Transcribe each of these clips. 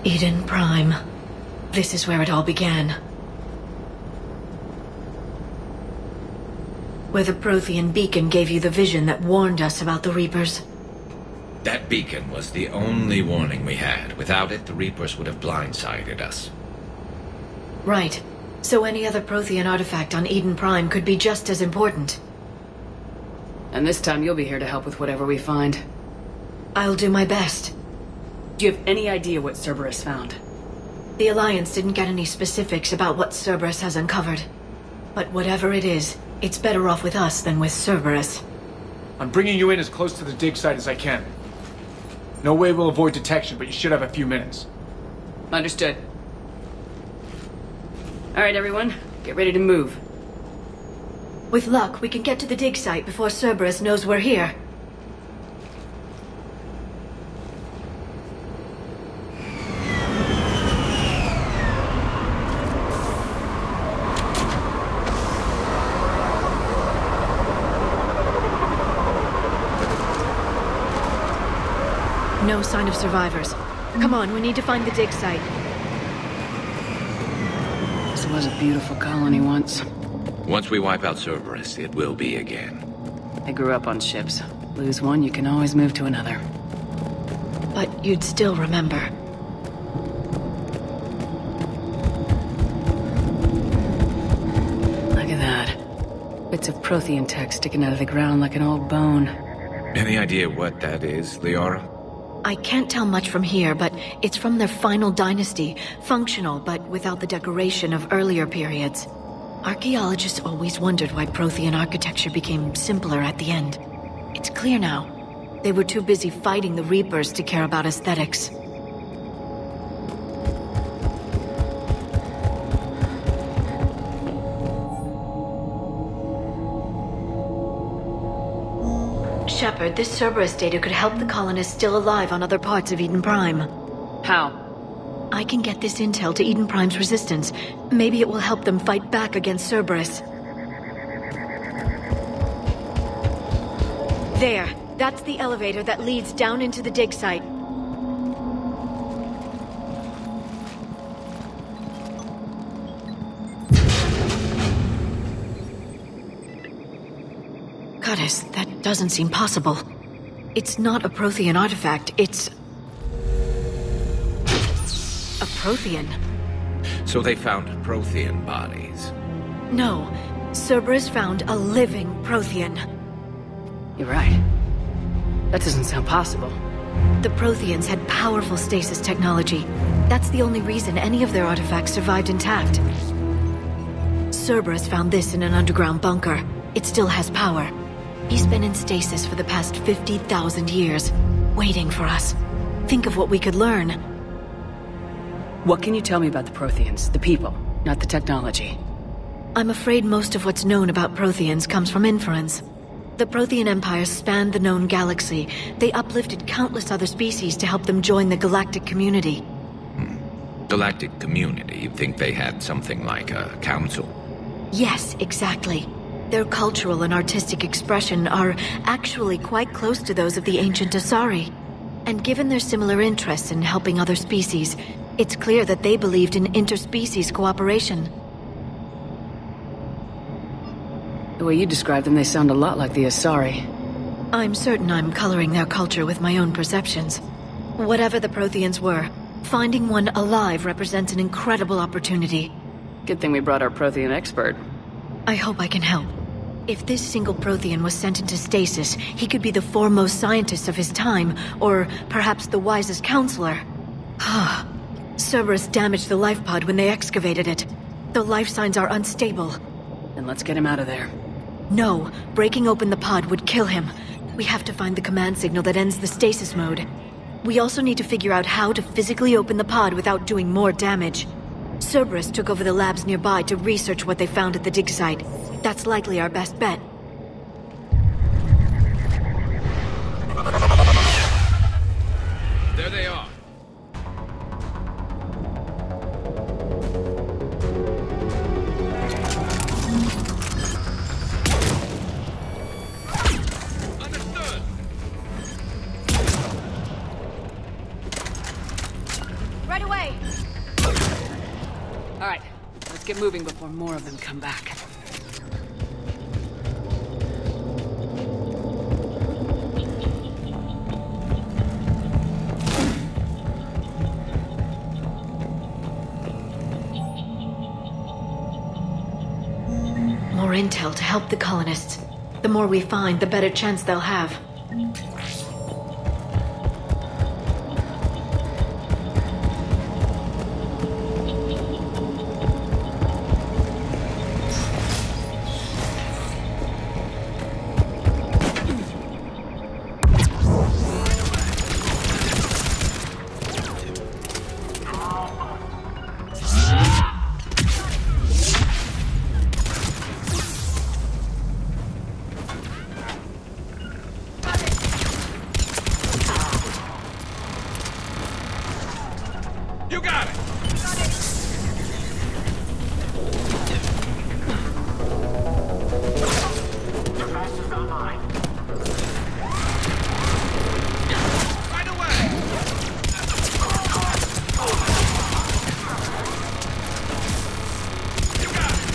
Eden Prime. This is where it all began. Where the Prothean beacon gave you the vision that warned us about the Reapers. That beacon was the only warning we had. Without it, the Reapers would have blindsided us. Right. So any other Prothean artifact on Eden Prime could be just as important. And this time you'll be here to help with whatever we find. I'll do my best. Do you have any idea what Cerberus found? The Alliance didn't get any specifics about what Cerberus has uncovered. But whatever it is, it's better off with us than with Cerberus. I'm bringing you in as close to the dig site as I can. No way we'll avoid detection, but you should have a few minutes. Understood. Alright, everyone. Get ready to move. With luck, we can get to the dig site before Cerberus knows we're here. No sign of survivors. Come on, we need to find the dig site. This was a beautiful colony once. Once we wipe out Cerberus, it will be again. I grew up on ships. Lose one, you can always move to another. But you'd still remember. Look at that. Bits of Prothean tech sticking out of the ground like an old bone. Any idea what that is, Liara? I can't tell much from here, but it's from their final dynasty. Functional, but without the decoration of earlier periods. Archaeologists always wondered why Prothean architecture became simpler at the end. It's clear now. They were too busy fighting the Reapers to care about aesthetics. Shepard, this Cerberus data could help the colonists still alive on other parts of Eden Prime. How? I can get this intel to Eden Prime's resistance. Maybe it will help them fight back against Cerberus. There. That's the elevator that leads down into the dig site. Goddess, that doesn't seem possible. It's not a Prothean artifact, it's... a Prothean. So they found Prothean bodies. No. Cerberus found a living Prothean. You're right. That doesn't sound possible. The Protheans had powerful stasis technology. That's the only reason any of their artifacts survived intact. Cerberus found this in an underground bunker. It still has power. He's been in stasis for the past 50,000 years, waiting for us. Think of what we could learn. What can you tell me about the Protheans, the people, not the technology? I'm afraid most of what's known about Protheans comes from inference. The Prothean Empire spanned the known galaxy. They uplifted countless other species to help them join the galactic community. Galactic community? You'd think they had something like a council? Yes, exactly. Their cultural and artistic expression are actually quite close to those of the ancient Asari. And given their similar interests in helping other species, it's clear that they believed in interspecies cooperation. The way you describe them, they sound a lot like the Asari. I'm certain I'm coloring their culture with my own perceptions. Whatever the Protheans were, finding one alive represents an incredible opportunity. Good thing we brought our Prothean expert. I hope I can help. If this single Prothean was sent into stasis, he could be the foremost scientist of his time, or perhaps the wisest counselor. Cerberus damaged the life pod when they excavated it. The life signs are unstable. Then let's get him out of there. No, breaking open the pod would kill him. We have to find the command signal that ends the stasis mode. We also need to figure out how to physically open the pod without doing more damage. Cerberus took over the labs nearby to research what they found at the dig site. That's likely our best bet. There they are. Understood. Right away! All right, let's get moving before more of them come back. More intel to help the colonists. The more we find, the better chance they'll have. You got it! Defenses online. Right away! You got it!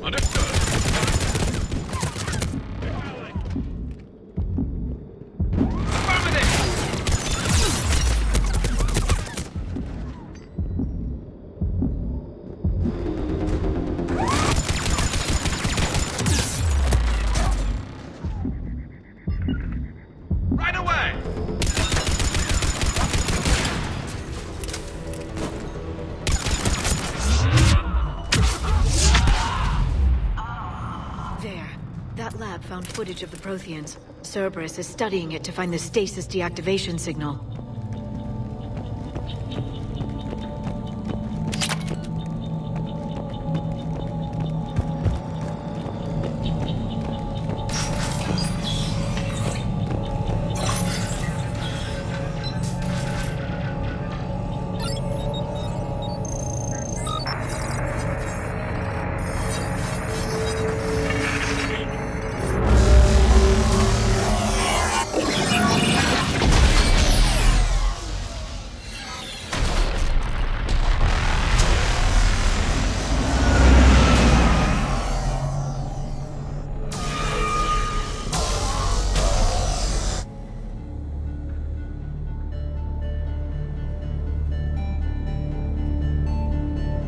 Understood. Affirmative! Right away! There. That lab found footage of the Protheans. Cerberus is studying it to find the stasis deactivation signal.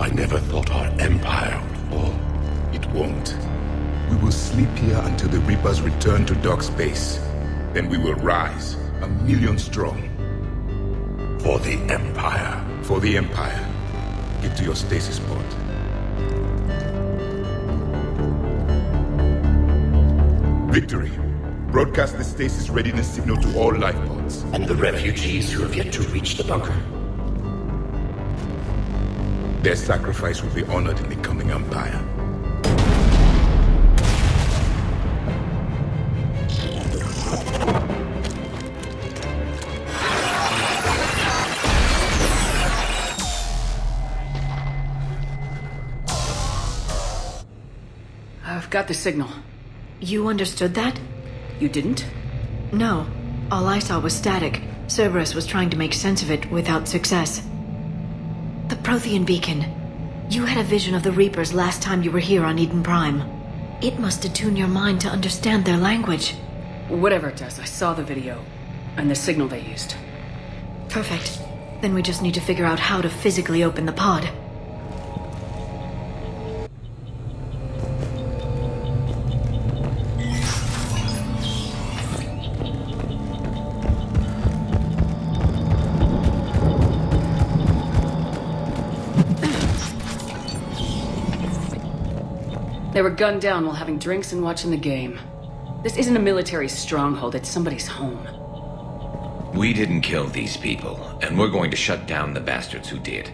I never thought our empire would fall. It won't. We will sleep here until the Reapers return to dark space. Then we will rise, 1,000,000 strong. For the Empire. For the Empire. Get to your stasis pod. Victory. Broadcast the stasis readiness signal to all life pods. And the refugees who have yet to reach the bunker. Their sacrifice will be honored in the coming Empire. I've got the signal. You understood that? You didn't? No. All I saw was static. Cerberus was trying to make sense of it without success. The Prothean beacon. You had a vision of the Reapers last time you were here on Eden Prime. It must attune your mind to understand their language. Whatever it does, I saw the video. And the signal they used. Perfect. Then we just need to figure out how to physically open the pod. were gunned down while having drinks and watching the game. This isn't a military stronghold, it's somebody's home. We didn't kill these people, and we're going to shut down the bastards who did.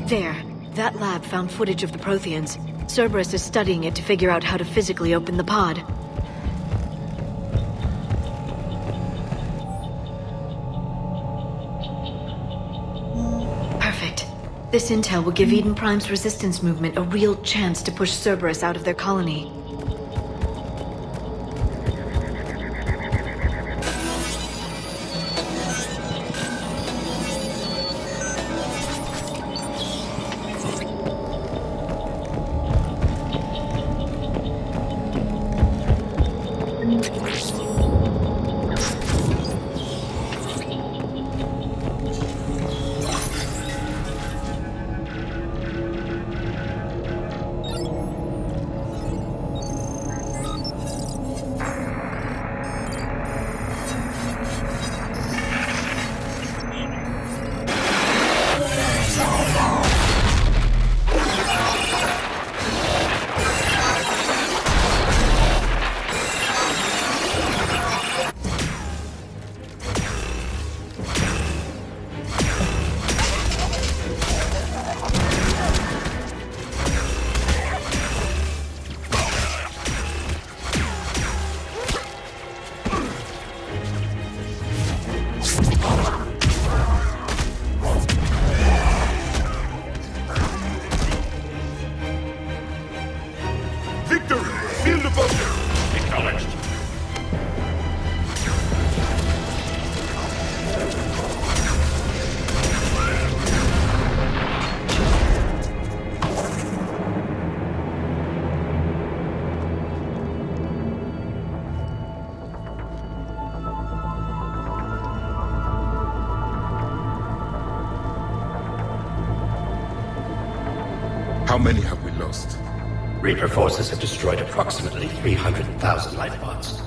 There. That lab found footage of the Protheans. Cerberus is studying it to figure out how to physically open the pod. Perfect. This intel will give Eden Prime's resistance movement a real chance to push Cerberus out of their colony. How many have we lost? Reaper forces have destroyed approximately 300,000 life pods.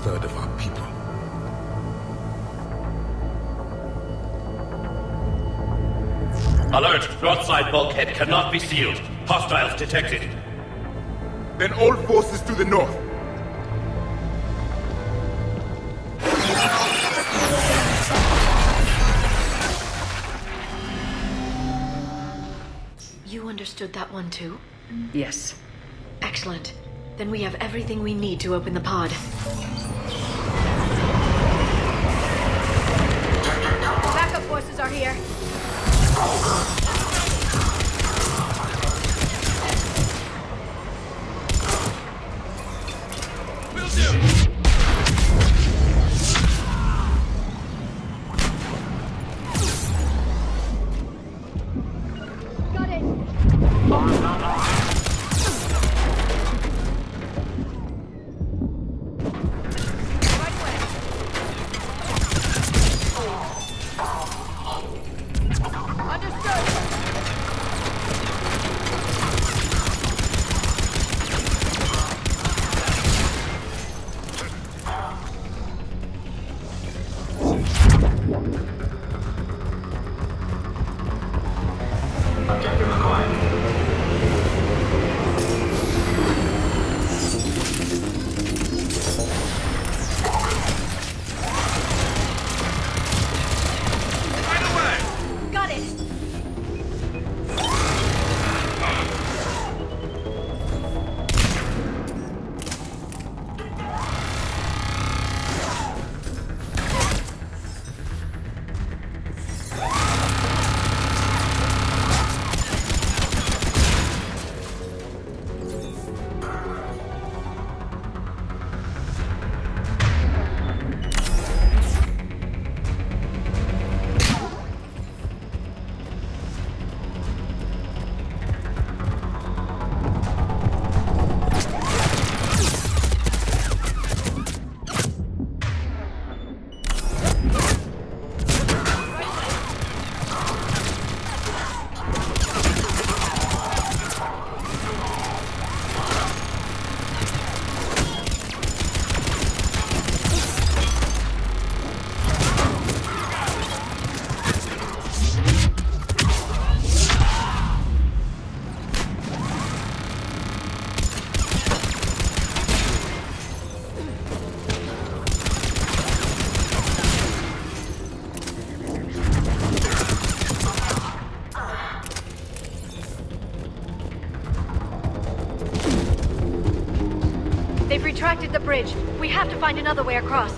Third of our people. Alert! Broadside bulkhead cannot be sealed. Hostiles detected. Then all forces to the north. You understood that one too? Yes. Excellent. Then we have everything we need to open the pod. Backup forces are here. Will do! They've retracted the bridge. We have to find another way across.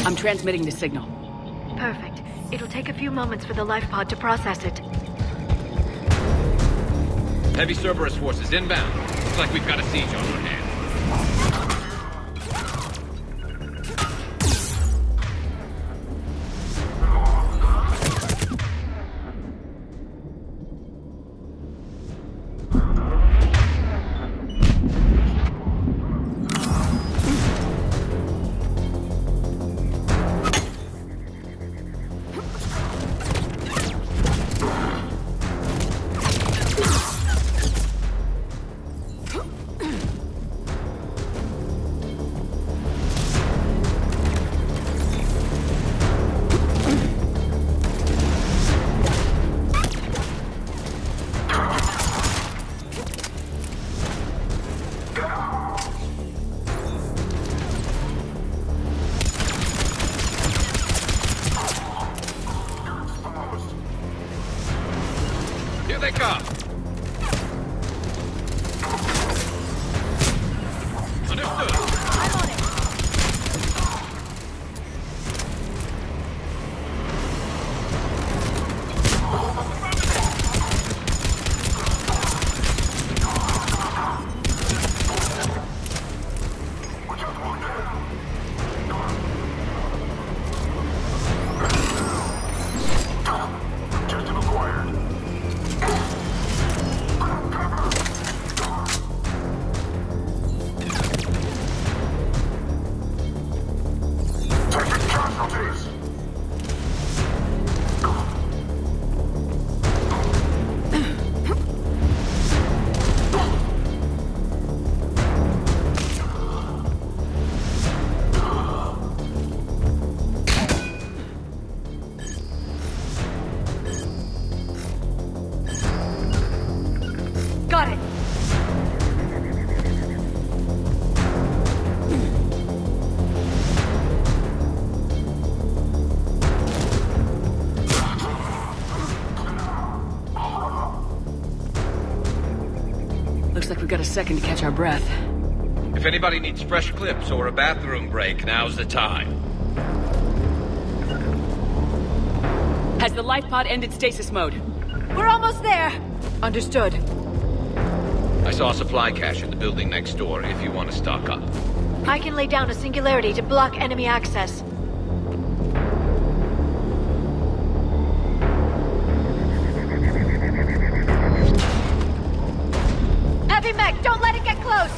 I'm transmitting the signal. Perfect. It'll take a few moments for the life pod to process it. Heavy Cerberus forces inbound. Looks like we've got a siege on our hands. Here they come! Understood! I'm on it. Got it! Looks like we've got a second to catch our breath. If anybody needs fresh clips or a bathroom break, now's the time. Has the life pod ended stasis mode? We're almost there! Understood. I saw a supply cache in the building next door if you want to stock up. I can lay down a singularity to block enemy access. Heavy mech, don't let it get close!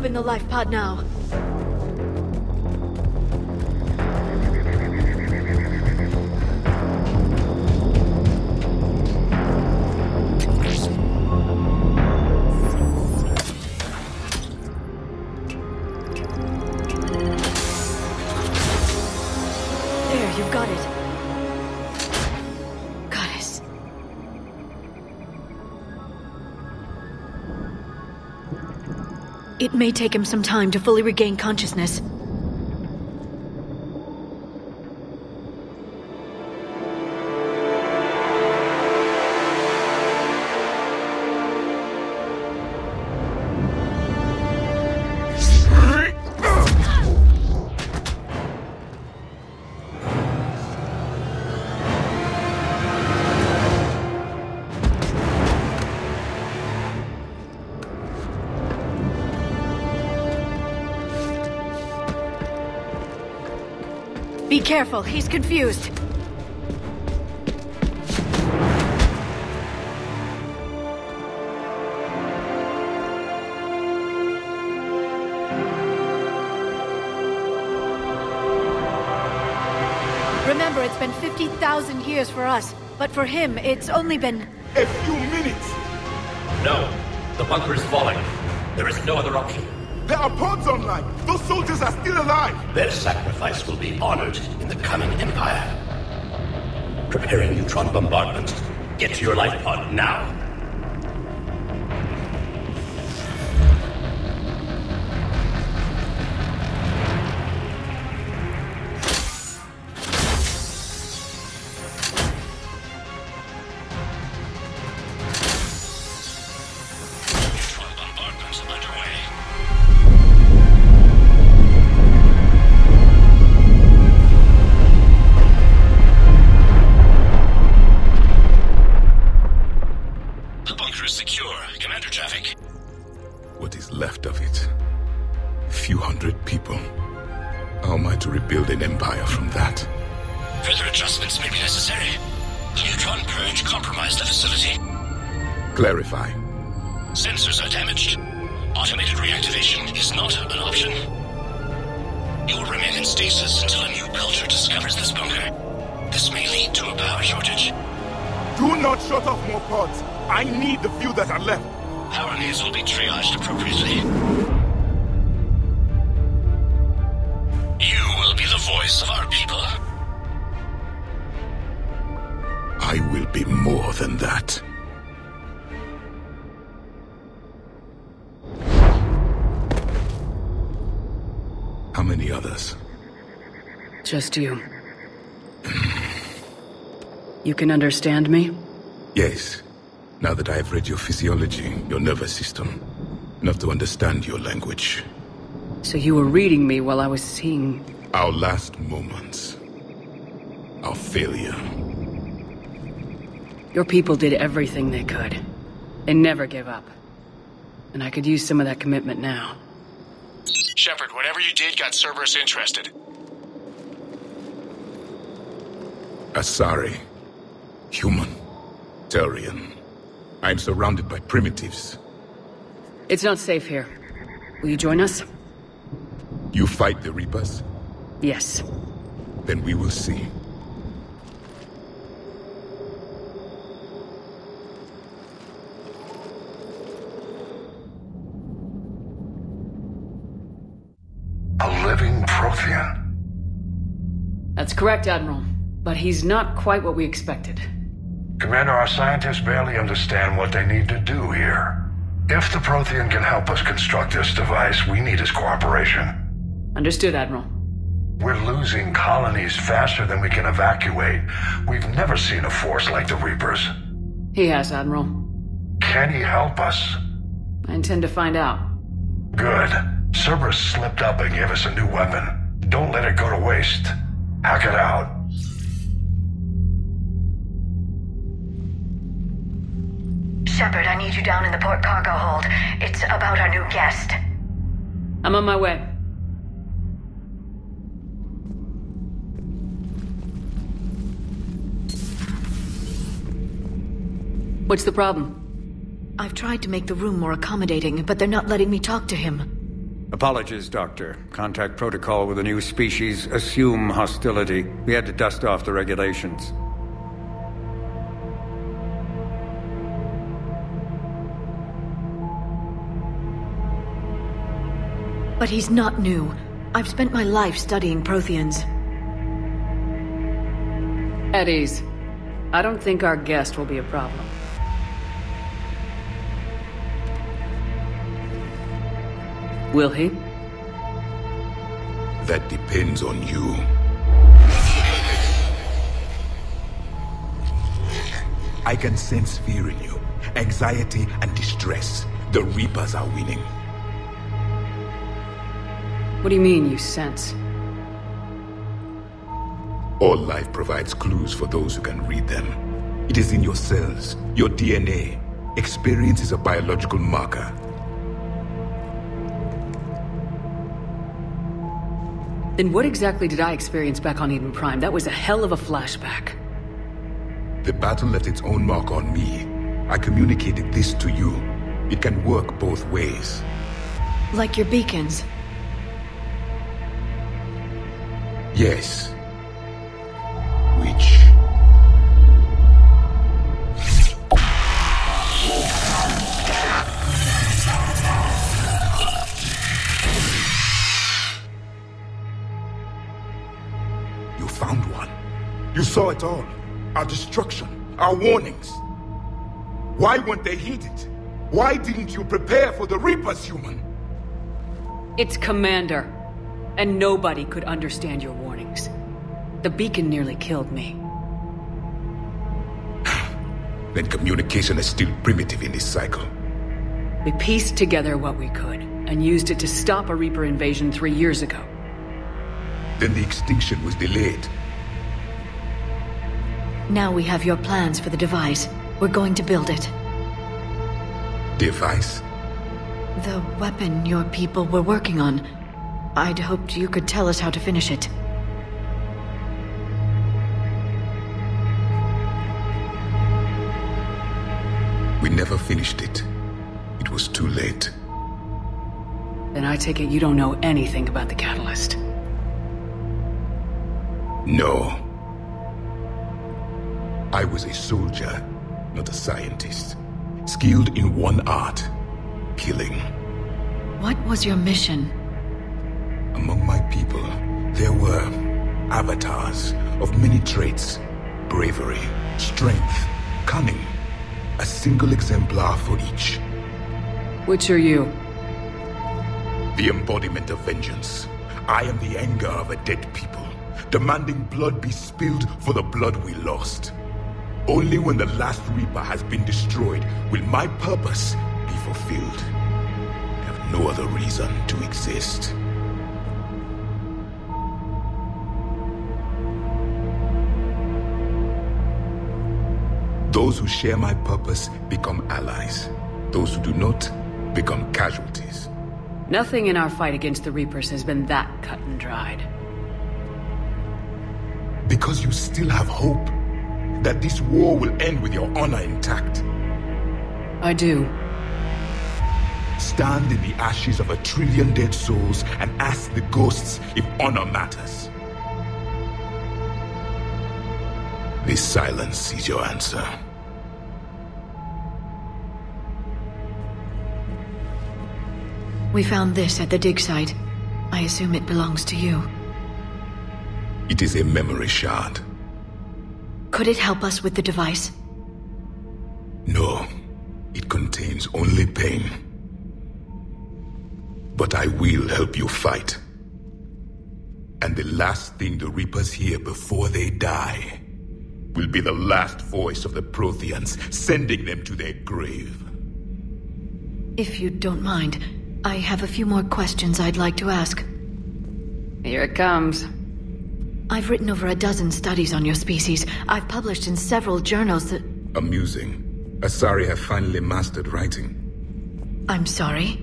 open the life pod now. There, you've got it. Goddess. It may take him some time to fully regain consciousness. Be careful, he's confused. Remember, it's been 50,000 years for us, but for him, it's only been... A few minutes! No, the bunker is falling. There is no other option. There are pods online! Those soldiers are still alive! Their sacrifice will be honored in the coming Empire. Preparing neutron bombardment. Get to your life pod now. Neutron bombardment underway. The bunker is secure. Commander traffic. What is left of it? A few hundred people. How am I to rebuild an empire from that? Further adjustments may be necessary. The neutron purge compromised the facility. Clarify. Sensors are damaged. Automated reactivation is not an option. You will remain in stasis until a new culture discovers this bunker. This may lead to a power shortage. Do not shut off more pods! I need the few that are left! Power needs will be triaged appropriately. You will be the voice of our people. I will be more than that. How many others? Just you. You can understand me? Yes. Now that I have read your physiology, your nervous system, enough to understand your language. So you were reading me while I was seeing... Our last moments. Our failure. Your people did everything they could. They never gave up. And I could use some of that commitment now. Shepard, whatever you did got Cerberus interested. Asari. Human. Turian. I'm surrounded by primitives. It's not safe here. Will you join us? You fight the Reapers? Yes. Then we will see. A living Prothean. That's correct, Admiral. But he's not quite what we expected. Commander, our scientists barely understand what they need to do here. If the Prothean can help us construct this device, we need his cooperation. Understood, Admiral. We're losing colonies faster than we can evacuate. We've never seen a force like the Reapers. He has, Admiral. Can he help us? I intend to find out. Good. Cerberus slipped up and gave us a new weapon. Don't let it go to waste. Hack it out. Shepard, I need you down in the port cargo hold. It's about our new guest. I'm on my way. What's the problem? I've tried to make the room more accommodating, but they're not letting me talk to him. Apologies, Doctor. Contact protocol with a new species. Assume hostility. We had to dust off the regulations. But he's not new. I've spent my life studying Protheans. At ease. I don't think our guest will be a problem. Will he? That depends on you. I can sense fear in you, anxiety and distress. The Reapers are winning. What do you mean, you sense? All life provides clues for those who can read them. It is in your cells, your DNA. Experience is a biological marker. Then what exactly did I experience back on Eden Prime? That was a hell of a flashback. The battle left its own mark on me. I communicated this to you. It can work both ways. Like your beacons. Yes. Which... You found one. You saw it all. Our destruction. Our warnings. Why weren't they heeded? Why didn't you prepare for the Reapers, human? It's Commander. And nobody could understand your warnings. The beacon nearly killed me. Then communication is still primitive in this cycle. We pieced together what we could, and used it to stop a Reaper invasion 3 years ago. Then the extinction was delayed. Now we have your plans for the device. We're going to build it. Device? The weapon your people were working on. I'd hoped you could tell us how to finish it. We never finished it. It was too late. Then I take it you don't know anything about the catalyst. No. I was a soldier, not a scientist. Skilled in one art, killing. What was your mission? Among my people, there were avatars of many traits. Bravery, strength, cunning. A single exemplar for each. Which are you? The embodiment of vengeance. I am the anger of a dead people, demanding blood be spilled for the blood we lost. Only when the last Reaper has been destroyed will my purpose be fulfilled. I have no other reason to exist. Those who share my purpose become allies. Those who do not become casualties. Nothing in our fight against the Reapers has been that cut and dried. Because you still have hope that this war will end with your honor intact. I do. Stand in the ashes of 1 trillion dead souls and ask the ghosts if honor matters. This silence is your answer. We found this at the dig site. I assume it belongs to you. It is a memory shard. Could it help us with the device? No, it contains only pain. But I will help you fight. And the last thing the Reapers hear before they die will be the last voice of the Protheans, sending them to their grave. If you don't mind, I have a few more questions I'd like to ask. Here it comes. I've written over a dozen studies on your species. I've published in several journals that... Amusing. Asari have finally mastered writing. I'm sorry?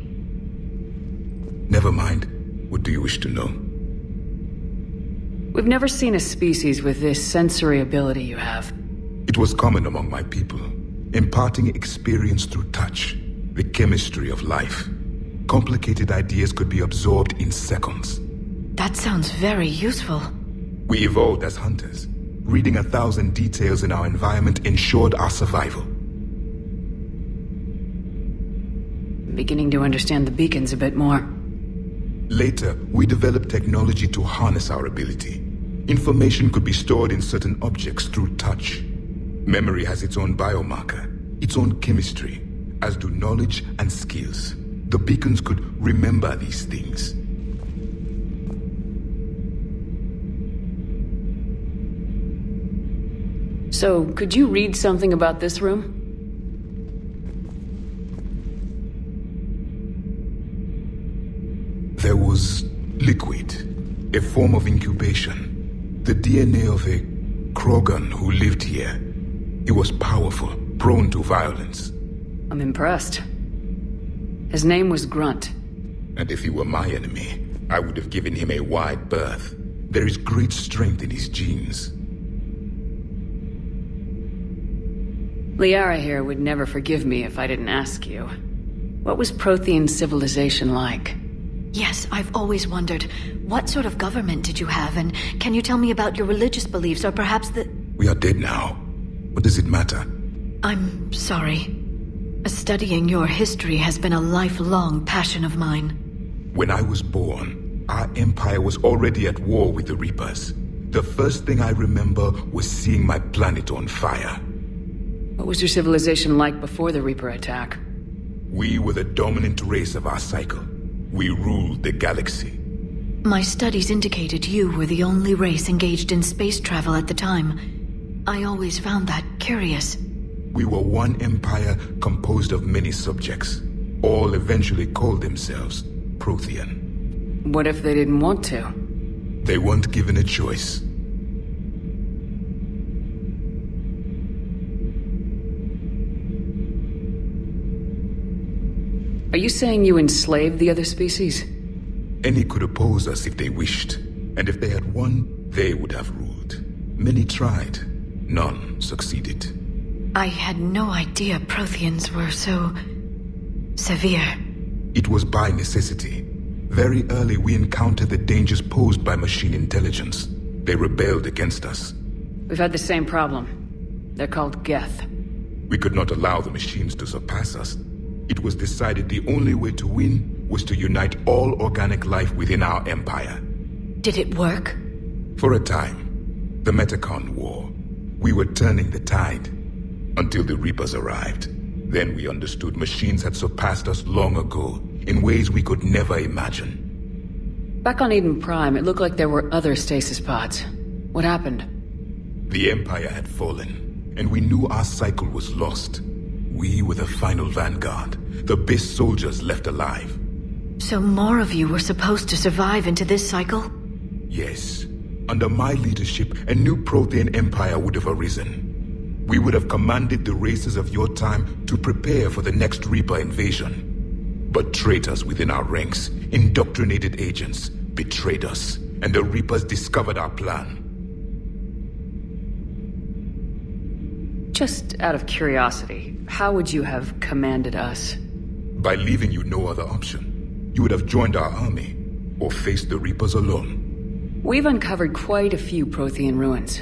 Never mind. What do you wish to know? We've never seen a species with this sensory ability you have. It was common among my people, imparting experience through touch, the chemistry of life. complicated ideas could be absorbed in seconds. That sounds very useful. We evolved as hunters. Reading 1,000 details in our environment ensured our survival. Beginning to understand the beacons a bit more. Later, we developed technology to harness our ability. Information could be stored in certain objects through touch. Memory has its own biomarker, its own chemistry, as do knowledge and skills. The beacons could remember these things. So, could you read something about this room? There was liquid, a form of incubation. The DNA of a Krogan who lived here. He was powerful, prone to violence. I'm impressed. His name was Grunt. And if he were my enemy, I would have given him a wide berth. There is great strength in his genes. Liara here would never forgive me if I didn't ask you. What was Prothean civilization like? Yes, I've always wondered, what sort of government did you have, and can you tell me about your religious beliefs, or perhaps the... We are dead now. What does it matter? I'm sorry. Studying your history has been a lifelong passion of mine. When I was born, our empire was already at war with the Reapers. The first thing I remember was seeing my planet on fire. What was your civilization like before the Reaper attack? We were the dominant race of our cycle. We ruled the galaxy. My studies indicated you were the only race engaged in space travel at the time. I always found that curious. We were one empire composed of many subjects. All eventually called themselves Prothean. What if they didn't want to? They weren't given a choice. Are you saying you enslaved the other species? Any could oppose us if they wished, and if they had won, they would have ruled. Many tried. None succeeded. I had no idea Protheans were so... severe. It was by necessity. Very early we encountered the dangers posed by machine intelligence. They rebelled against us. We've had the same problem. They're called Geth. We could not allow the machines to surpass us. It was decided the only way to win was to unite all organic life within our empire. Did it work? For a time. The Metacon War. We were turning the tide. Until the Reapers arrived. Then we understood machines had surpassed us long ago, in ways we could never imagine. Back on Eden Prime, it looked like there were other stasis pods. What happened? The Empire had fallen, and we knew our cycle was lost. We were the final vanguard, the best soldiers left alive. So more of you were supposed to survive into this cycle? Yes. Under my leadership, a new Prothean empire would have arisen. We would have commanded the races of your time to prepare for the next Reaper invasion. But traitors within our ranks, indoctrinated agents, betrayed us, and the Reapers discovered our plan. Just out of curiosity, how would you have commanded us? By leaving you no other option. You would have joined our army, or faced the Reapers alone. We've uncovered quite a few Prothean ruins.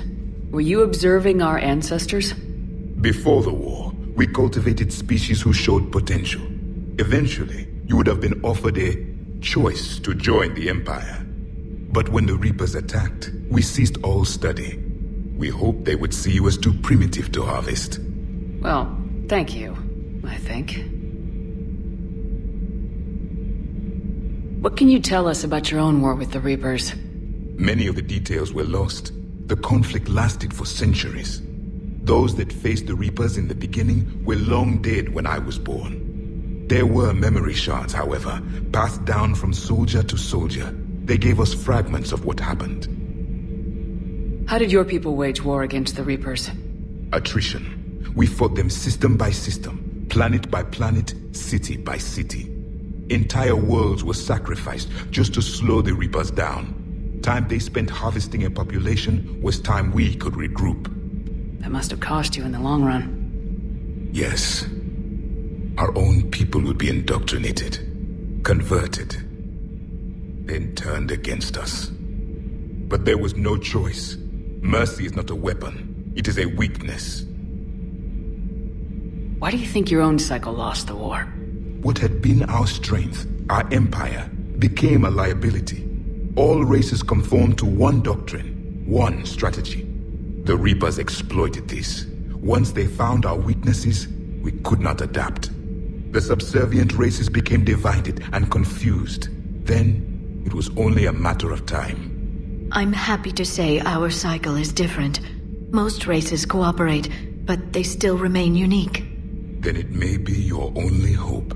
Were you observing our ancestors? Before the war, we cultivated species who showed potential. Eventually, you would have been offered a choice to join the Empire. But when the Reapers attacked, we ceased all study. We hoped they would see you as too primitive to harvest. Well, thank you, I think. What can you tell us about your own war with the Reapers? Many of the details were lost. The conflict lasted for centuries. Those that faced the Reapers in the beginning were long dead when I was born. There were memory shards, however, passed down from soldier to soldier. They gave us fragments of what happened. How did your people wage war against the Reapers? Attrition. We fought them system by system, planet by planet, city by city. Entire worlds were sacrificed just to slow the Reapers down. Time they spent harvesting a population was time we could regroup. That must have cost you in the long run. Yes. Our own people would be indoctrinated. converted, then turned against us. But there was no choice. Mercy is not a weapon. It is a weakness. Why do you think your own cycle lost the war? What had been our strength, our empire, became a liability. All races conformed to one doctrine, one strategy. The Reapers exploited this. Once they found our weaknesses, we could not adapt. The subservient races became divided and confused. Then, it was only a matter of time. I'm happy to say our cycle is different. Most races cooperate, but they still remain unique. Then it may be your only hope.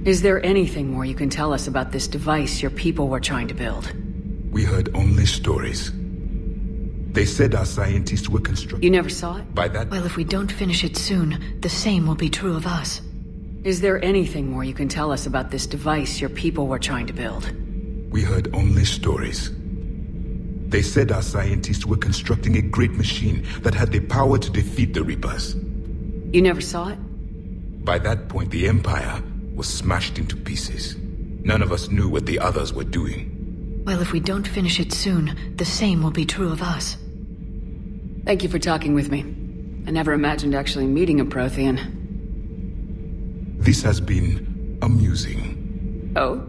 Is there anything more you can tell us about this device your people were trying to build? We heard only stories. They said our scientists were constructing... You never saw it? By that... Well, if we don't finish it soon, the same will be true of us. Is there anything more you can tell us about this device your people were trying to build? We heard only stories. They said our scientists were constructing a great machine that had the power to defeat the Reapers. You never saw it? By that point, the Empire was smashed into pieces. None of us knew what the others were doing. Well, if we don't finish it soon, the same will be true of us. Thank you for talking with me. I never imagined actually meeting a Prothean. This has been amusing. Oh?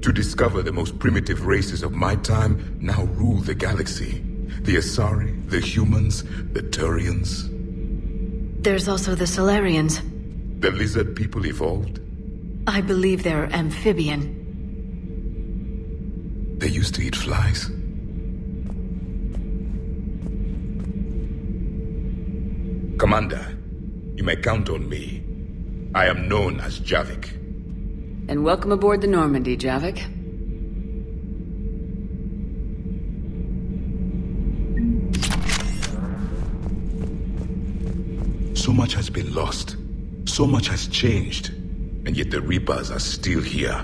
To discover the most primitive races of my time now rule the galaxy. The Asari, the humans, the Turians. There's also the Solarians. The lizard people evolved? I believe they're amphibian. They used to eat flies. Commander, you may count on me. I am known as Javik. And welcome aboard the Normandy, Javik. So much has been lost. So much has changed. And yet the Reapers are still here.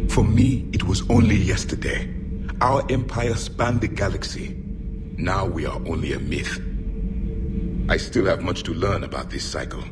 For me, it was only yesterday. Our empire spanned the galaxy. Now we are only a myth. I still have much to learn about this cycle.